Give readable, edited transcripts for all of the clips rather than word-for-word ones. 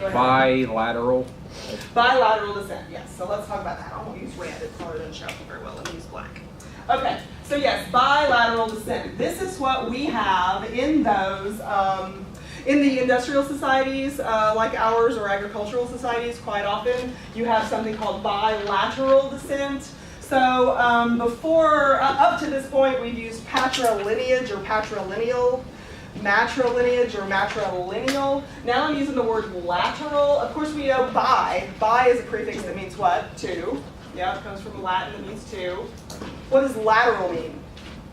ahead. Bilateral. Bilateral descent, yes. So let's talk about that. I won't use red. It probably doesn't show up very well. Let me use black. Okay, so yes, bilateral descent. This is what we have in those, in the industrial societies like ours or agricultural societies. Quite often you have something called bilateral descent. So before, up to this point, we've used patrilineage or patrilineal, matrilineage or matrilineal. Now I'm using the word lateral. Of course, we know bi. Bi is a prefix that means what? Two. Yeah, it comes from Latin, it means two. What does lateral mean?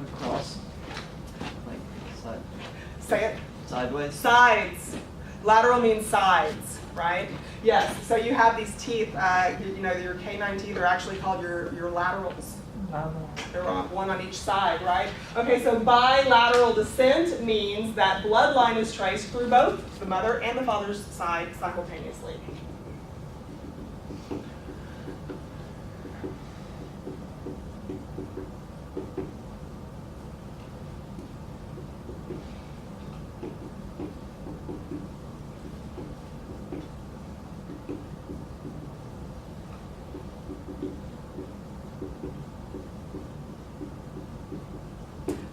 Across. Like side. Say it. Sideways. Sides. Lateral means sides, right? Yes, so you have these teeth, you know, your canine teeth are actually called your laterals. They're on one on each side, right? Okay, so bilateral descent means that bloodline is traced through both the mother and the father's side simultaneously.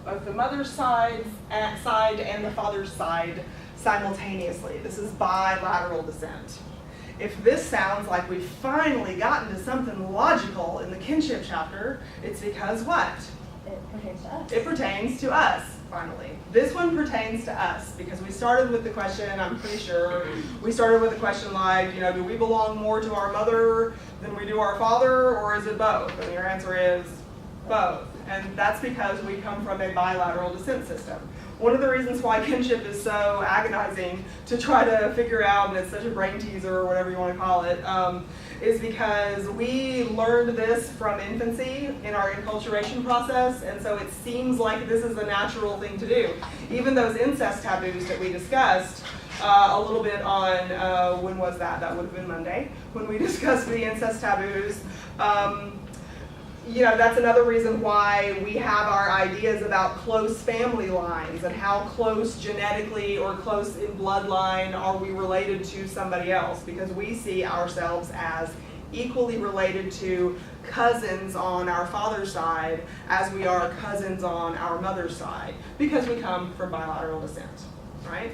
Both the mother's side and the father's side simultaneously. This is bilateral descent. If this sounds like we've finally gotten to something logical in the kinship chapter, it's because what? It pertains to us. It pertains to us, finally. This one pertains to us because we started with the question, I'm pretty sure, we started with a question like, you know, do we belong more to our mother than we do our father, or is it both? And your answer is both. And that's because we come from a bilateral descent system. One of the reasons why kinship is so agonizing to try to figure out, and it's such a brain teaser or whatever you want to call it, is because we learned this from infancy in our enculturation process, and so it seems like this is a natural thing to do. Even those incest taboos that we discussed a little bit on, when was that? That would have been Monday, when we discussed the incest taboos. You know, that's another reason why we have our ideas about close family lines and how close genetically or close in bloodline are we related to somebody else, because we see ourselves as equally related to cousins on our father's side as we are cousins on our mother's side, because we come from bilateral descent, right?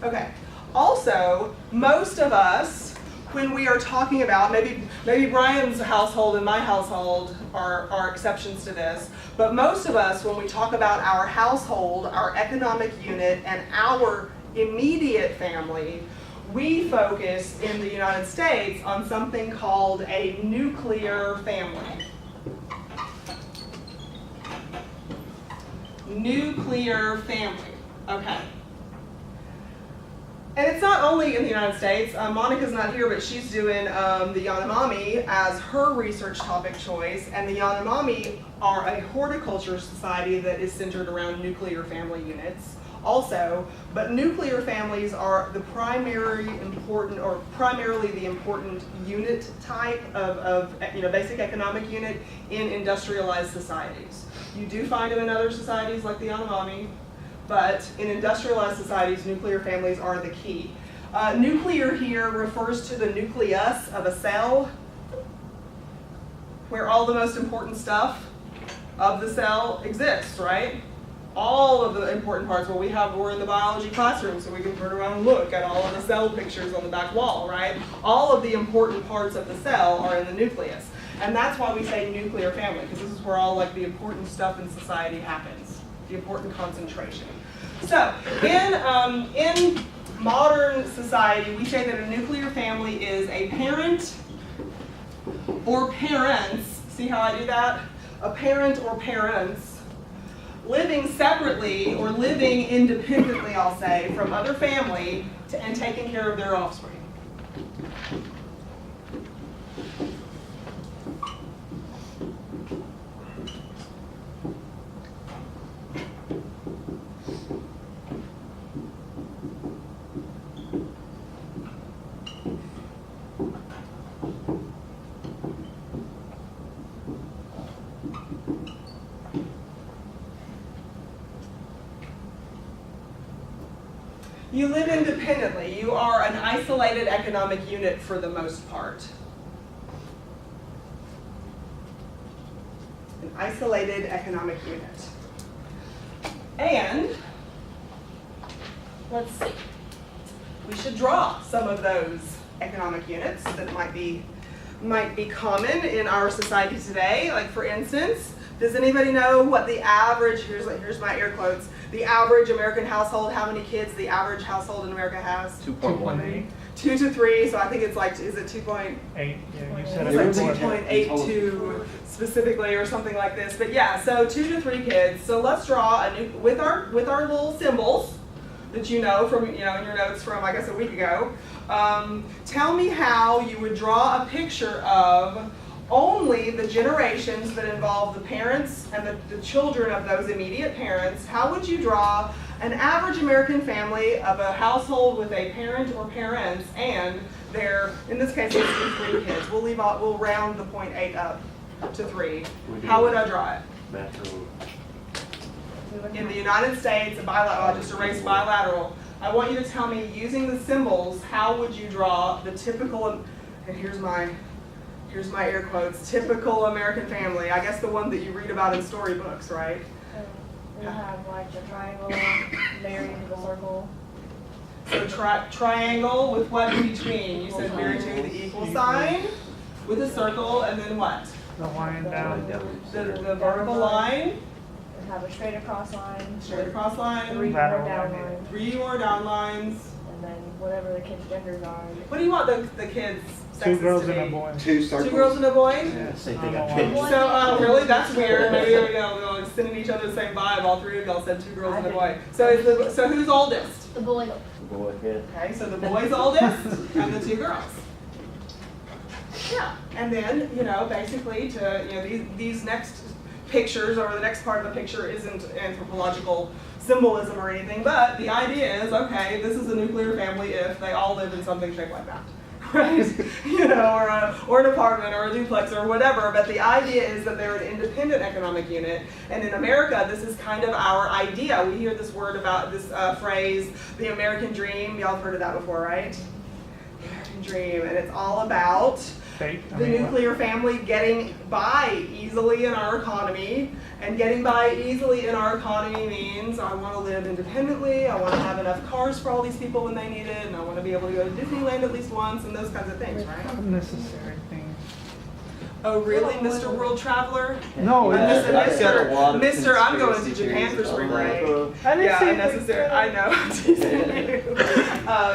Okay. Also, most of us, when we are talking about, maybe Brian's household and my household are exceptions to this, but most of us, when we talk about our household, our economic unit, and our immediate family, we focus in the United States on something called a nuclear family. Nuclear family, okay. And it's not only in the United States. Monica's not here, but she's doing the Yanomami as her research topic choice. And the Yanomami are a horticulture society that is centered around nuclear family units also. But nuclear families are the primarily the important unit type of basic economic unit in industrialized societies. You do find them in other societies like the Yanomami, but in industrialized societies, nuclear families are the key. Nuclear here refers to the nucleus of a cell, where all the most important stuff of the cell exists, right? All of the important parts. Well, we're in the biology classroom, so we can turn around and look at all of the cell pictures on the back wall, right? All of the important parts of the cell are in the nucleus. And that's why we say nuclear family, because this is where all like the important stuff in society happens, the important concentration. So, in modern society, we say that a nuclear family is a parent or parents, see how I do that? A parent or parents living separately or living independently, I'll say, from other family and taking care of their offspring. You live independently. you are an isolated economic unit for the most part. An isolated economic unit. And, let's see, we should draw some of those economic units that might be common in our society today. Like for instance, does anybody know what the average, here's my air quotes, the average American household, how many kids the average household in America has? 2.18. 2 to 3, so I think it's like, is it 2.8? 8, yeah, you said it It's like before. 2.82 specifically or something like this. But yeah, so 2 to 3 kids. So let's draw a new, with our little symbols that you know from, in your notes from, I guess, a week ago. Tell me how you would draw a picture of only the generations that involve the parents and the children of those immediate parents. How would you draw an average American family of a household with a parent or parents and their, in this case, it's 3 kids. We'll round the 0.8 up to 3. How would I draw it? Bilateral. In the United States, I'll just erase bilateral. I want you to tell me, using the symbols, how would you draw the typical, and here's my air quotes, typical American family. I guess the one that you read about in storybooks, right? We have like a triangle, married to the circle. So triangle with what in between? You said married to the equal sign with a circle, and then what? The line down. The vertical line, We have a straight across line, straight across 3 line, more Lateral down line. line, 3 more down lines. and then whatever the kids' genders are. What do you want the kids' 2 sexes girls to and a be? boy. 2 circles. 2 girls and a boy? Yeah, say they Oh, got wow. pinched. So, really, that's weird. Maybe we're sending each other the same vibe. All 3 of y'all said 2 girls and a boy. So who's oldest? The boy. Boy, yeah. Okay, so the boy's oldest and the 2 girls. Yeah, and then, basically these next pictures, or the next part of the picture isn't anthropological symbolism or anything, but the idea is, okay, this is a nuclear family if they all live in something shaped like that. Right? Or an apartment or a duplex or whatever, but the idea is that they're an independent economic unit. And in America, this is kind of our idea. We hear this word about this phrase, the American dream. Y'all have heard of that before, right? The American dream, and it's all about the nuclear family getting by easily in our economy. And getting by easily in our economy means I want to live independently, I want to have enough cars for all these people when they need it, and I want to be able to go to Disneyland at least once, and those kinds of things, right? Unnecessary things. Oh, really, Mr. World Traveler? No, Mr. I've got a lot of Mr. I'm going to conspiracy Japan for theories spring on that. break. I didn't Yeah, say unnecessary. I know. I'm teasing you.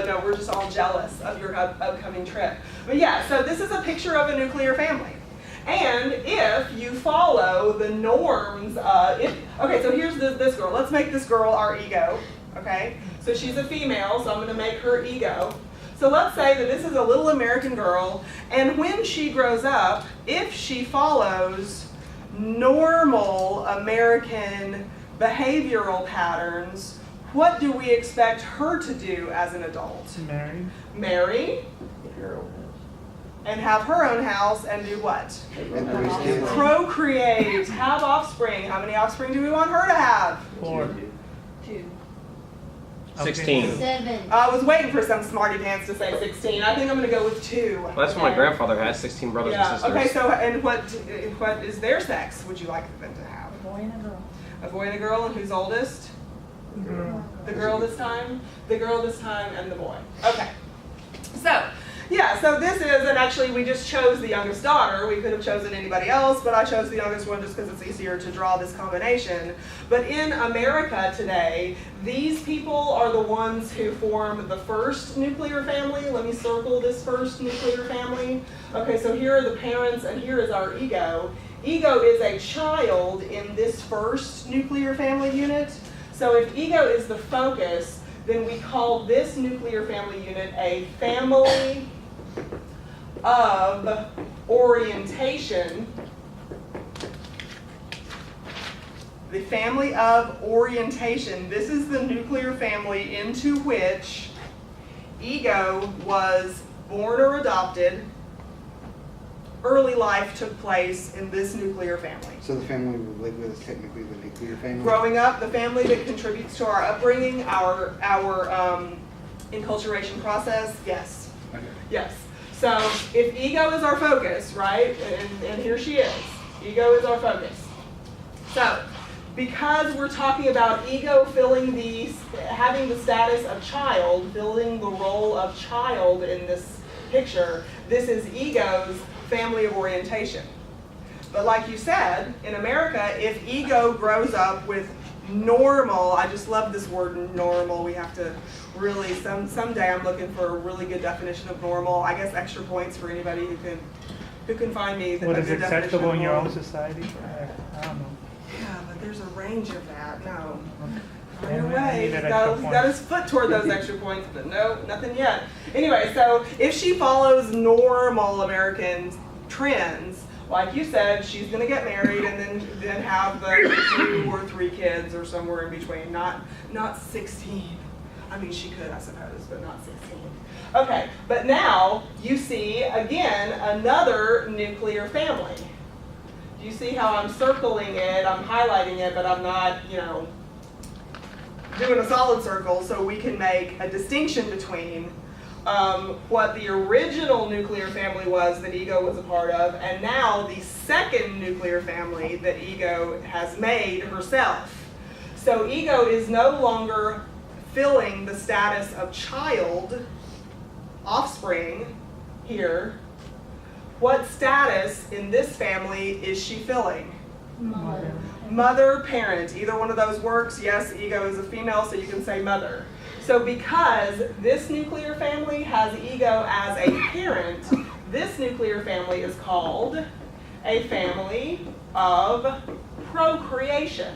No, we're just all jealous of your upcoming trip. But yeah, so this is a picture of a nuclear family. And if you follow the norms, okay, so here's this girl. Let's make this girl our ego, okay? So she's a female, so I'm going to make her ego. So let's say that this is a little American girl, and when she grows up, if she follows normal American behavioral patterns, what do we expect her to do as an adult? married. Marry, and have her own house, and do what? And produce kids. Procreate, have offspring. How many offspring do we want her to have? 4. 2. 16. 7. I was waiting for some smarty pants to say 16. I think I'm going to go with 2. Well, that's what my grandfather had, 16 brothers and Yeah. sisters. Okay. So, and what is their sex? Would you like them to have? A boy and a girl. A boy and a girl, and who's oldest? Girl. The girl this time. The girl this time, and the boy. Okay. So. Yeah, so this is, and actually we just chose the youngest daughter. We could have chosen anybody else, but I chose the youngest one just because it's easier to draw this combination. But in America today, these people are the ones who form the first nuclear family. Let me circle this first nuclear family. Okay, so here are the parents, and here is our ego. Ego is a child in this first nuclear family unit. So if ego is the focus, then we call this nuclear family unit a family of orientation. The family of orientation. This is the nuclear family into which ego was born or adopted. Early life took place in this nuclear family. So the family we live with is technically the nuclear family? Growing up, the family that contributes to our upbringing, our Enculturation process, yes. Yes. So if ego is our focus, right, and here she is, ego is our focus. So because we're talking about ego having the status of child, filling the role of child in this picture, this is ego's family of orientation. But like you said, in America, if ego grows up with normal, I just love this word normal, we have to really, someday I'm looking for a really good definition of normal. I guess extra points for anybody who can find me What a is good definition acceptable of in your normal. own society? I don't know. Yeah, but there's a range of that, no. Okay. No I way, need he's that got, extra he's got point. his foot toward those extra points, but no, nothing yet. Anyway, so if she follows normal American trends, like you said, she's going to get married and then have the 2 or 3 kids or somewhere in between, not 16. I mean, she could, I suppose, but not 16. Okay, but now you see, again, another nuclear family. Do you see how I'm circling it, I'm highlighting it, but I'm not, doing a solid circle so we can make a distinction between what the original nuclear family was that ego was a part of, and now the second nuclear family that ego has made herself. So ego is no longer filling the status of child, offspring here. What status in this family is she filling? Mother. Mother, parent, either one of those works. Yes, ego is a female, so you can say mother. So because this nuclear family has ego as a parent, this nuclear family is called a family of procreation.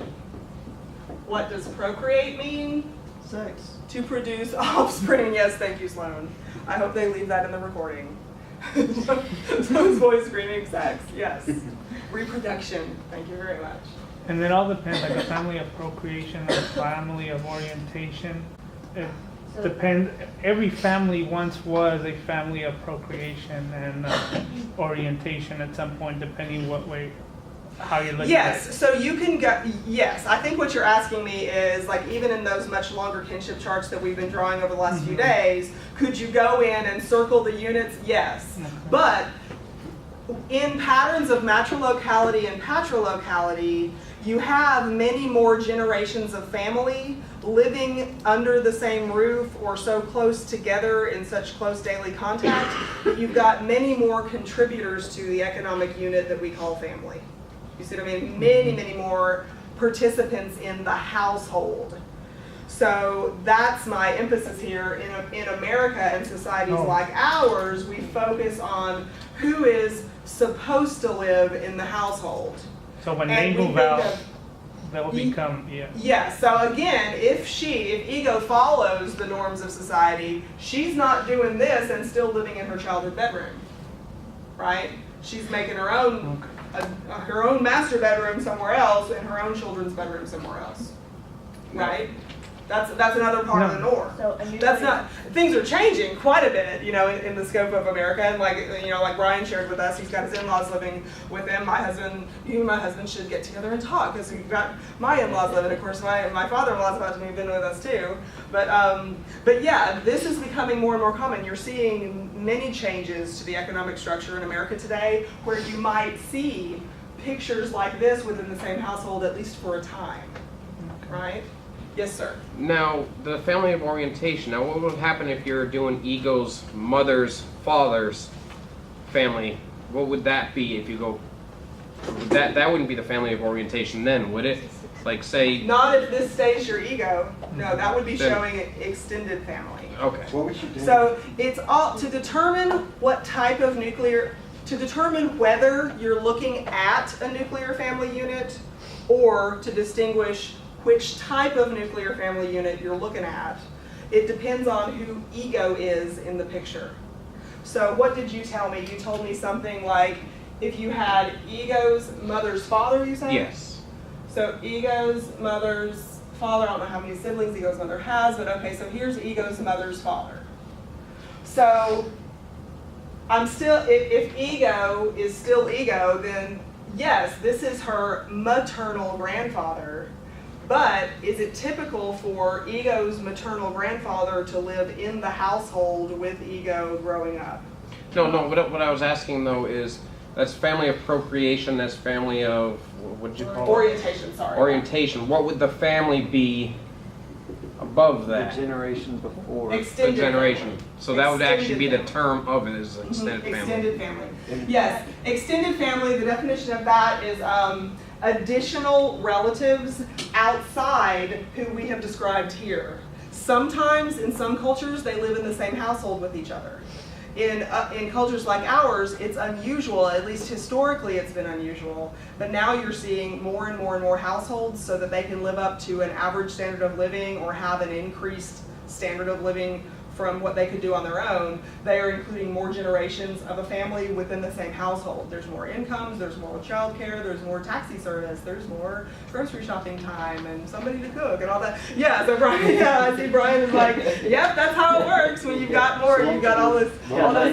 What does procreate mean? Sex. To produce offspring. Yes, thank you, Sloan. I hope they leave that in the recording. Sloan's voice screaming sex, yes. Reproduction, thank you very much. And it all depends, like a family of procreation, a family of orientation. It depends. Every family once was a family of procreation and orientation at some point, depending what way, how you're looking at it. Yes, so you can go, yes, I think what you're asking me is, like, even in those much longer kinship charts that we've been drawing over the last few days, could you go in and circle the units? Yes. Okay. But in patterns of matrilocality and patrilocality, you have many more generations of family living under the same roof or so close together in such close daily contact that you've got many more contributors to the economic unit that we call family. You see what I mean? Many, many more participants in the household. So that's my emphasis here. In America and societies like ours, we focus on who is supposed to live in the household. So when And they we move think out, of- they'll become, yeah. Yes, so again, if ego follows the norms of society, she's not doing this and still living in her childhood bedroom, right? She's making her own her own master bedroom somewhere else and her own children's bedroom somewhere else, right? That's another part of the norm. So a nuclear. That's not, things are changing quite a bit, in the scope of America, and like Brian shared with us, he's got his in-laws living with him. You and my husband should get together and talk, because we've got my in-laws living. Of course, my father-in-law's about to move in with us too. But yeah, this is becoming more and more common. You're seeing many changes to the economic structure in America today, where you might see pictures like this within the same household, at least for a time, right? Yes, sir. Now, the family of orientation. Now, what would happen if you're doing ego's mother's father's family? What would that be if you go? That wouldn't be the family of orientation then, would it? Like, say. Not if this stays your ego. No, that would be Then- showing extended family. Okay. What we should do. So it's all to determine what type of to determine whether you're looking at a nuclear family unit, or to distinguish which type of nuclear family unit you're looking at. It depends on who ego is in the picture. So what did you tell me? You told me something like, if you had ego's mother's father, you said? Yes. So ego's mother's father, I don't know how many siblings ego's mother has, but okay, so here's ego's mother's father. So if ego is still ego, then yes, this is her maternal grandfather. But is it typical for Ego's maternal grandfather to live in the household with Ego growing up? No, what I was asking though is, that's family of procreation, that's family of, what did you call it? Orientation, sorry. Orientation. What would the family be above The that? generation before. The Extended generation. family. So that would actually be the Extended term of it, is extended family. Extended family. Yes, extended family, the definition of that is additional relatives outside who we have described here. Sometimes, in some cultures, they live in the same household with each other. In cultures like ours, it's unusual, at least historically it's been unusual, but now you're seeing more and more and more households so that they can live up to an average standard of living or have an increased standard of living from what they could do on their own. They are including more generations of a family within the same household. There's more incomes, there's more childcare, there's more taxi service, there's more grocery shopping time and somebody to cook and all that. Yeah, so Brian, yeah, I see Brian is like, yep, that's how it works. When you've got more, you've got all those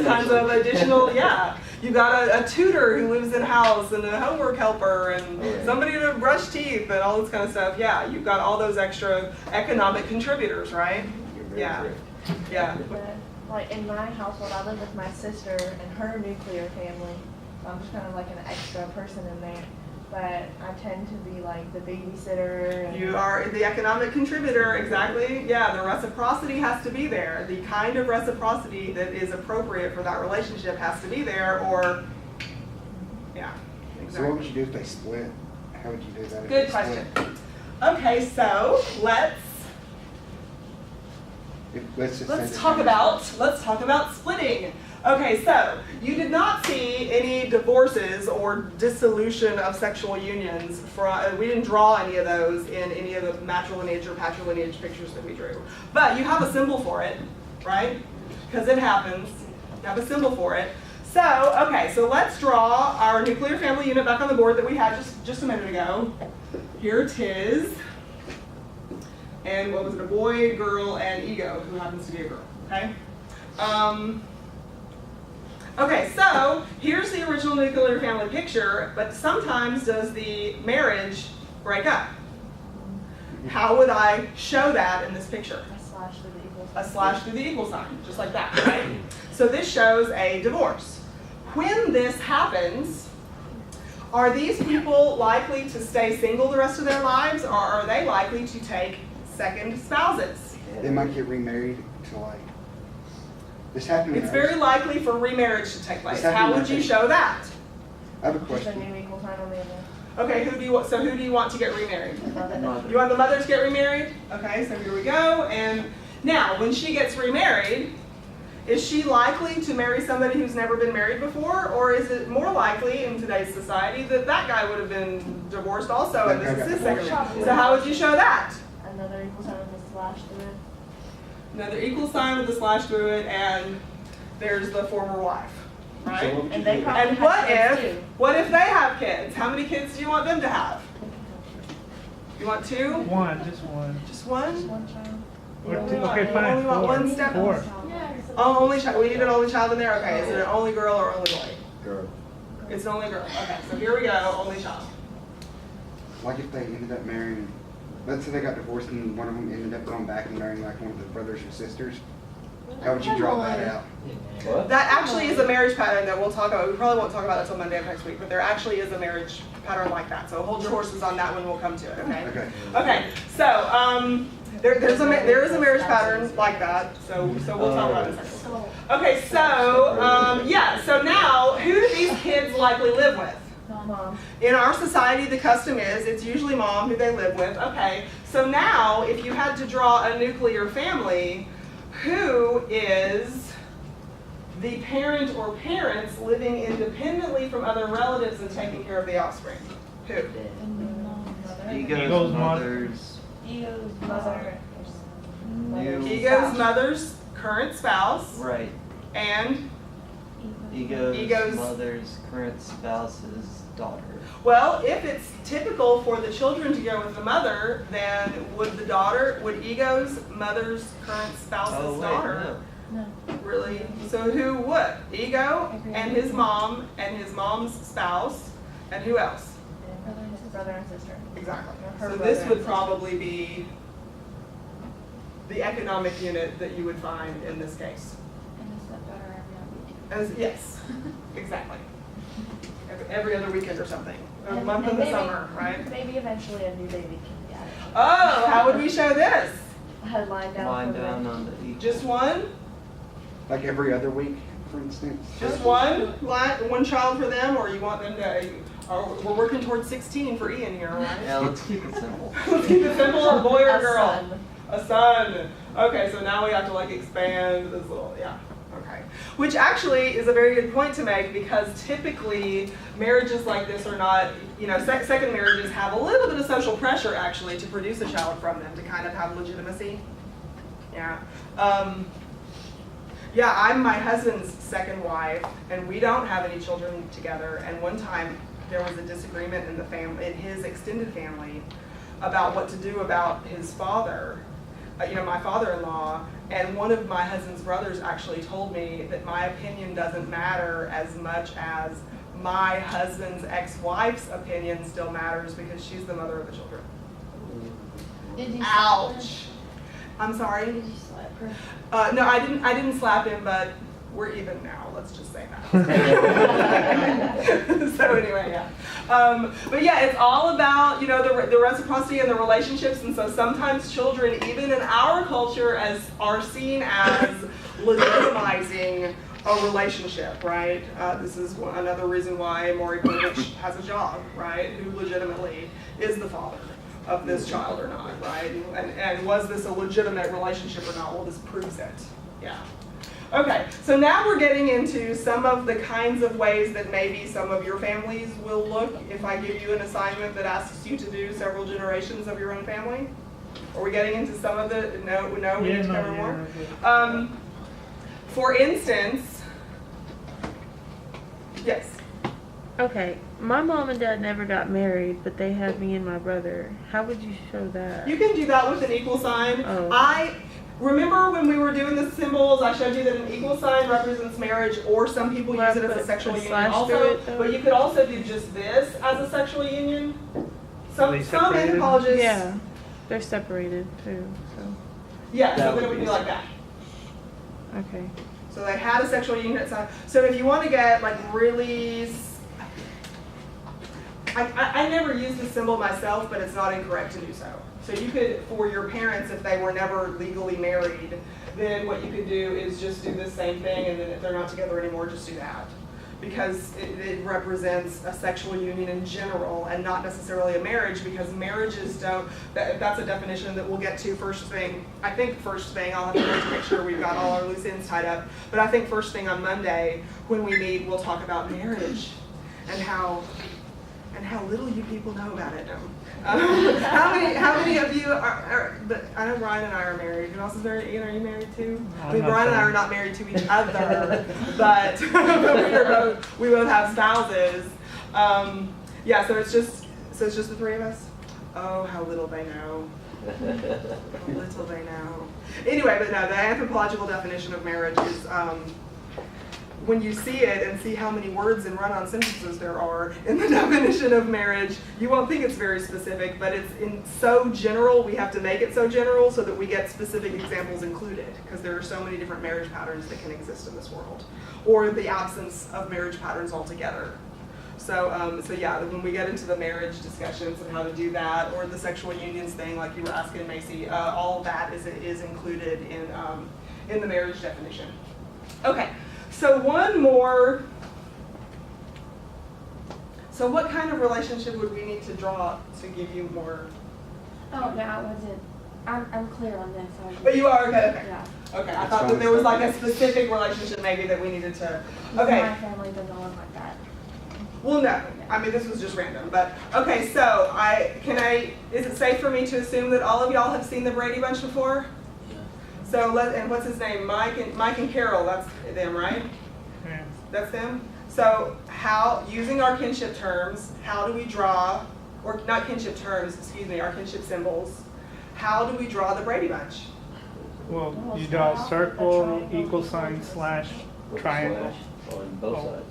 kinds of additional, yeah. You've got a tutor who lives in house and a homework helper and somebody to brush teeth and all this kind of stuff. Yeah, you've got all those extra economic contributors, right? Yeah. Yeah. But, like in my household, I live with my sister and her nuclear family. So I'm just kind of like an extra person in there. But I tend to be like the babysitter. And You are the economic contributor, exactly. Yeah, the reciprocity has to be there. The kind of reciprocity that is appropriate for that relationship has to be there, or, yeah, So what exactly. would you do if they split? How would you do that? if Good they question. split? Okay, so let's Let's talk about splitting. Okay, so you did not see any divorces or dissolution of sexual unions. We didn't draw any of those in any of the matrilineage or patrilineage pictures that we drew. But you have a symbol for it, right? Because it happens. You have a symbol for it. So, okay, so let's draw our nuclear family unit back on the board that we had just a minute ago. Here it is. And what was it, a boy, girl, and Ego, who happens to be a girl, okay? Okay, so here's the original nuclear family picture, but sometimes does the marriage break up? How would I show that in this picture? a slash through the equal sign. A slash through the equal sign, just like that, right? So this shows a divorce. When this happens, are these people likely to stay single the rest of their lives, or are they likely to take second spouses? They might get remarried to like. This happened. It's very likely for remarriage to take place. Is that How who would you that is? show that? I have a Just a question. new equal sign on the other. Okay, who do you want to get remarried? Mother. Mother. You want the mother to get remarried? Okay, so here we go. And now, when she gets remarried, is she likely to marry somebody who's never been married before, or is it more likely in today's society that that guy would have been divorced also, and this is his second marriage? So how would you show that? Another equal sign with a slash through it. Another equal sign with a slash through it, and there's the former wife, right? So what would you And they do? probably And have kids too. what if they have kids? How many kids do you want them to have? You want two? One, just one. Just Just one? one child. Or You two. only Okay, want- fine. only want Four. one step. Four. Yeah. Oh, only child. We need an only child in there? Okay, is it an only girl or only boy? Girl. It's an only girl. Okay, so here we go, only child. Like if they ended up marrying, let's say they got divorced and one of them ended up going back and marrying like one of the brothers or sisters. How would you draw that out? What? That actually is a marriage pattern that we'll talk about. We probably won't talk about it until Monday of next week, but there actually is a marriage pattern like that. So hold your horses on that one, we'll come to it, okay? Okay. Okay, so there is a marriage pattern like that, so we'll talk about it in a second. So, Okay, so, yeah, so now, who do these kids likely live with? mom. In our society, the custom is, it's usually mom who they live with. Okay, so now, if you had to draw a nuclear family, who is the parent or parents living independently from other relatives and taking care of the offspring? Who? Mother. Ego's mother's Ego's mother. new Ego's mother's current spouse right. and, Ego's mother's current spouse's daughter. well, if it's typical for the children to go with the mother, then would Ego's mother's current spouse's Oh wait, daughter? no. No. Really? So who would? Ego and his mom and his mom's spouse, and who else? brother and sister. Exactly. Her So brother this and would sister. probably be the economic unit that you would find in this case. And a stepdaughter every other week. Yes, exactly. Every other weekend or something. A And- month and in the maybe- summer, right? Maybe eventually a new baby can be added. Oh, how would we show this? I had line down. Line for down them. on the each. Just one? Like every other week, for instance. Just one child for them, or you want them to, or we're working towards 16 for Ian here, right? Yeah, let's keep it simple. Let's keep it simple, a boy or A girl? son. A son. Okay, so now we have to like expand this little, yeah, okay. Which actually is a very good point to make, because typically marriages like this are not, you know, second marriages have a little bit of social pressure actually to produce a child from them, to kind of have legitimacy. Yeah. Yeah, I'm my husband's second wife, and we don't have any children together. And one time there was a disagreement in the family, in his extended family, about what to do about his father, you know, my father-in-law. And one of my husband's brothers actually told me that my opinion doesn't matter as much as my husband's ex-wife's opinion still matters, because she's the mother of the children. Did you slap her? Ouch. I'm sorry. Did you slap her? No, I didn't slap him, but we're even now. Let's just say that. So anyway, yeah. But yeah, it's all about, you know, the reciprocity and the relationships, and so sometimes children, even in our culture, are seen as legitimizing a relationship, right? This is another reason why Maury Povich has a job, right? Who legitimately is the father of this child or not, right? And was this a legitimate relationship or not? Well, this proves it. Yeah. Okay, so now we're getting into some of the kinds of ways that maybe some of your families will look if I give you an assignment that asks you to do several generations of your own family. Are we getting into some of the, no, we need to cover more? For instance, yes. Okay, my mom and dad never got married, but they had me and my brother. How would you show that? You can do that with an equal sign. Oh. I remember when we were doing the symbols, I showed you that an equal sign represents marriage, or some people Well, use it as a put sexual a union slash through also. it, though. But you could also do just this as a sexual union. Are they Some separated? anthropologists. Yeah, they're separated too, so, Yeah, That so then would it would be be like that. okay. So they had a sexual union at some. So if you want to get like really, I never used the symbol myself, but it's not incorrect to do so. So you could, for your parents, if they were never legally married, then what you could do is just do the same thing, and then if they're not together anymore, just do that. Because it represents a sexual union in general, and not necessarily a marriage, because marriages don't, that's a definition that we'll get to first thing. I think first thing, I'll have to wait to make sure we've got all our loose ends tied up, but I think first thing on Monday, when we meet, we'll talk about marriage, and how little you people know about it. How many of you are, but I know Brian and I are married. Who else is married? Ian, are you married too? I mean, I'm not Brian and I sure. are not married to each other, but we both have spouses. Yeah, so it's just the three of us. Oh, how little they know. How little they know. Anyway, but no, the anthropological definition of marriage is when you see it and see how many words and run-on sentences there are in the definition of marriage, you won't think it's very specific, but it's so general, we have to make it so general so that we get specific examples included, because there are so many different marriage patterns that can exist in this world, or the absence of marriage patterns altogether. So, so yeah, when we get into the marriage discussions and how to do that, or the sexual unions thing, like you were asking, Macy, all of that is included in the marriage definition. Okay. So one more, so what kind of relationship would we need to draw to give you more? Oh, no, I wasn't. I'm clear on this. I was But you are, okay, okay. Yeah. Okay, I thought that there was like a specific relationship maybe that we needed to, okay. My family doesn't look like that. Well, no, I mean, this was just random, but, okay, so is it safe for me to assume that all of y'all have seen the Brady Bunch before? So and what's his name? Mike and Carol, that's them, right? Yeah. That's them? So using our kinship terms, how do we draw, or not kinship terms, excuse me, our kinship symbols, how do we draw the Brady Bunch? Well, you draw a circle, equal sign, slash, triangle. On both Oh. sides.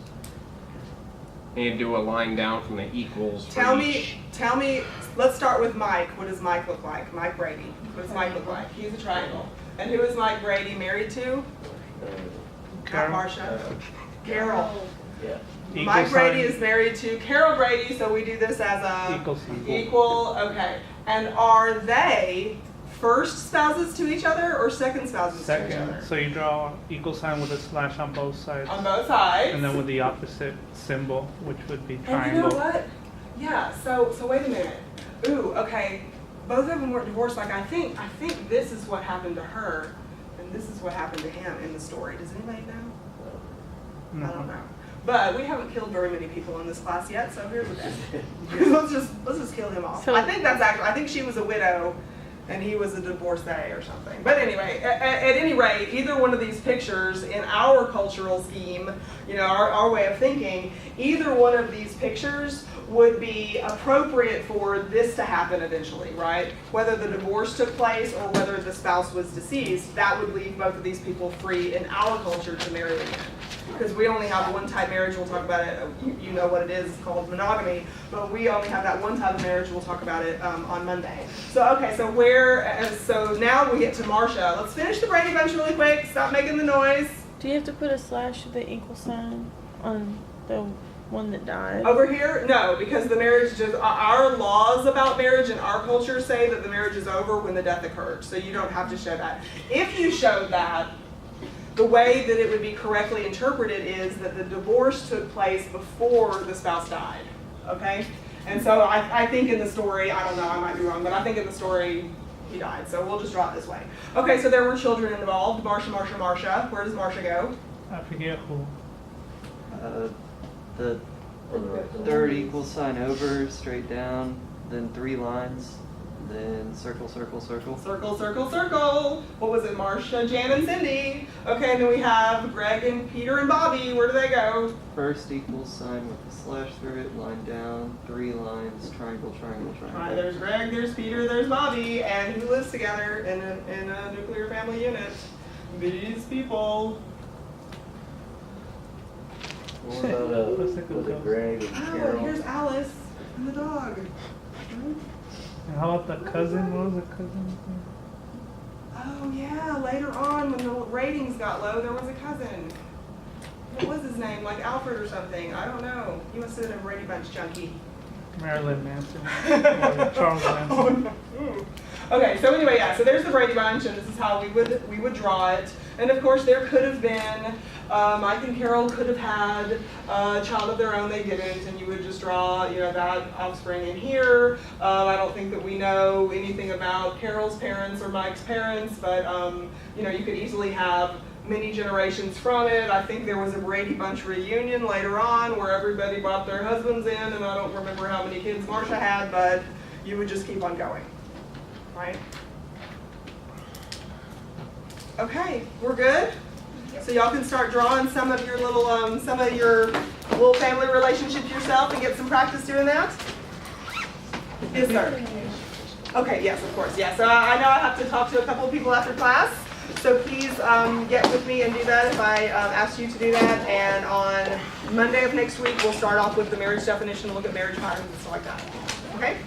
And you do a line down from the equals. for Tell each. me, let's start with Mike. What does Mike look like? Mike Brady. What does Mike look like? He's a triangle. And who is Mike Brady married to? Not Carol. Marcia. Carol. Yeah. Equal Mike Brady sign. is married to Carol Brady, so we do this as a Equal sign. equal. Okay. And are they first spouses to each other or second spouses to each Second, other? so you draw equal sign with a slash on both sides. On both sides. And then with the opposite symbol, which would be And triangle. you know what? Yeah, so wait a minute. Ooh, okay. Both of them weren't divorced. Like I think this is what happened to her, and this is what happened to him in the story. Does anybody know? No. I don't know. But we haven't killed very many people in this class yet, so here's the thing. let's just kill him off. So- I think she was a widow and he was a divorcee or something. But anyway, at any rate, either one of these pictures in our cultural scheme, you know, our way of thinking, either one of these pictures would be appropriate for this to happen eventually, right? Whether the divorce took place or whether the spouse was deceased, that would leave both of these people free in our culture to marry again. Because we only have one type marriage, we'll talk about it, you know what it is, it's called monogamy, but we only have that one type of marriage, we'll talk about it on Monday. So, okay, so now we get to Marcia. Let's finish the Brady Bunch really quick, stop making the noise. Do you have to put a slash with the equal sign on the one that died? Over here, no, because the marriage just, our laws about marriage in our culture say that the marriage is over when the death occurred, so you don't have to show that. If you showed that, the way that it would be correctly interpreted is that the divorce took place before the spouse died, okay? And so I think in the story, I don't know, I might be wrong, but I think in the story, he died, so we'll just draw it this way. Okay, so there were children involved, Marcia. Where does Marcia go? I forget who. The third equal sign over, straight down, then 3 lines, then circle, circle, circle. Circle, circle, circle. What was it, Marcia, Jan, and Cindy? Okay, and then we have Greg and Peter and Bobby. Where do they go? First equal sign with a slash through it, line down, 3 lines, triangle, triangle, All right, triangle. there's Greg, there's Peter, there's Bobby, and who lives together in a nuclear family unit? These people. What about Looks like a was it ghost. Greg and Oh, Carol? here's Alice and the dog. And how about the cousin? What was the cousin? Oh yeah, later on when the ratings got low, there was a cousin. What was his name? Like Alfred or something? I don't know. He must have been a Brady Bunch junkie. Marilyn Manson. Or Charles Manson. Oh, no. Okay, so anyway, yeah, so there's the Brady Bunch, and this is how we would draw it. And of course, there could have been, Mike and Carol could have had a child of their own, they didn't, and you would just draw, you know, that offspring in here. I don't think that we know anything about Carol's parents or Mike's parents, but, you know, you could easily have many generations from it. I think there was a Brady Bunch reunion later on where everybody brought their husbands in, and I don't remember how many kids Marcia had, but you would just keep on going, right? Okay, we're good? So y'all can start drawing some of your little family relationships yourself and get some practice doing that? Yes, sir. Okay, yes, of course, yes. So I know I have to talk to a couple of people after class, so please get with me and do that if I ask you to do that. And on Monday of next week, we'll start off with the marriage definition and look at marriage patterns and stuff like that. Okay?